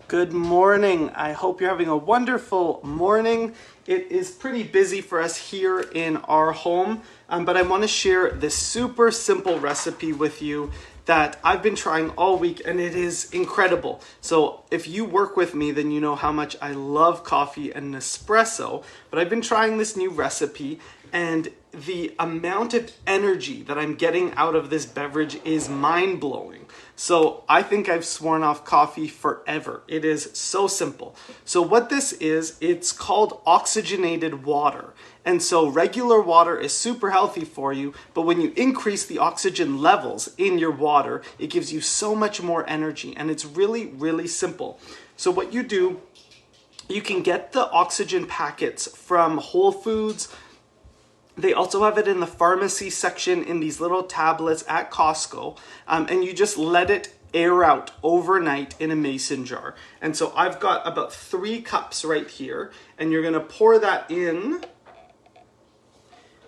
Good morning. I hope you're having a wonderful morning. It is pretty busy for us here in our home, but I want to share this super simple recipe with you that I've been trying all week, and it is incredible. So if you work with me, then you know how much I love coffee and Nespresso, but I've been trying this new recipe, and the amount of energy that I'm getting out of this beverage is mind-blowing. So I think I've sworn off coffee forever. It is so simple. So what this is, it's called oxygenated water. And so regular water is super healthy for you, but when you increase the oxygen levels in your water, it gives you so much more energy, and it's really, really simple. So what you do, you can get the oxygen packets from Whole Foods. They also have it in the pharmacy section in these little tablets at Costco, and you just let it air out overnight in a mason jar. And so I've got about 3 cups right here, and you're gonna pour that in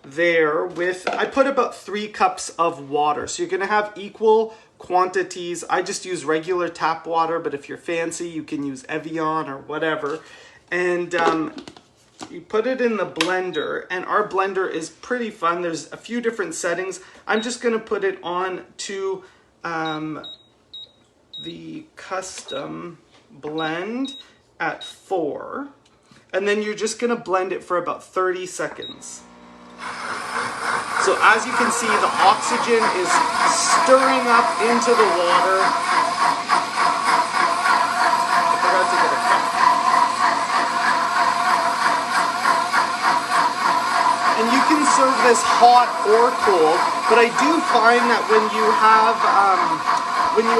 there with, I put about 3 cups of water. So you're gonna have equal quantities. I just use regular tap water, but if you're fancy, you can use Evian or whatever. And you put it in the blender, and our blender is pretty fun. There's a few different settings. I'm just gonna put it on to the custom blend at 4. And then you're just gonna blend it for about 30 seconds. So as you can see, the oxygen is stirring up into the water. I forgot to get a cup. And you can serve this hot or cold, but I do find that when you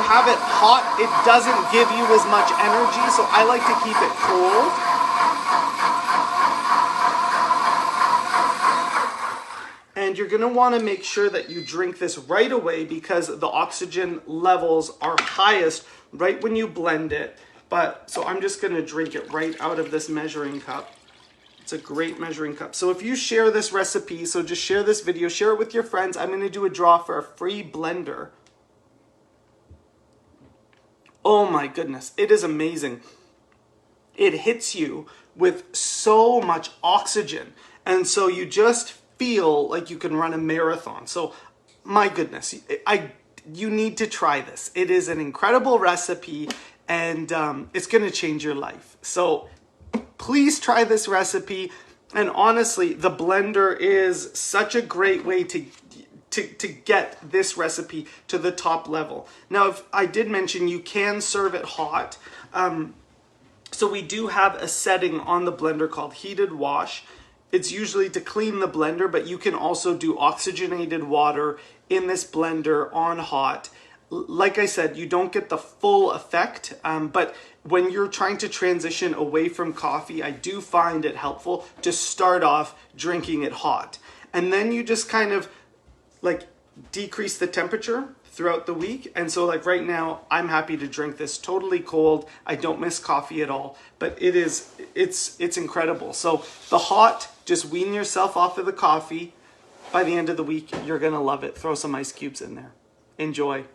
have it hot, it doesn't give you as much energy, so I like to keep it cold. And you're gonna wanna make sure that you drink this right away because the oxygen levels are highest right when you blend it. So I'm just gonna drink it right out of this measuring cup. It's a great measuring cup. So if you share this recipe, so just share this video, share it with your friends. I'm gonna do a draw for a free blender. Oh my goodness, it is amazing. It hits you with so much oxygen. And so you just feel like you can run a marathon. So my goodness, you need to try this. It is an incredible recipe, and it's gonna change your life. So please try this recipe. And honestly, the blender is such a great way to get this recipe to the top level. Now, if I did mention you can serve it hot. So we do have a setting on the blender called heated wash. It's usually to clean the blender, but you can also do oxygenated water in this blender on hot. Like I said, you don't get the full effect, but when you're trying to transition away from coffee, I do find it helpful to start off drinking it hot. And then you just kind of like decrease the temperature throughout the week. And so like right now, I'm happy to drink this totally cold. I don't miss coffee at all, but it's incredible. So the hot, just wean yourself off of the coffee. By the end of the week, you're gonna love it. Throw some ice cubes in there. Enjoy.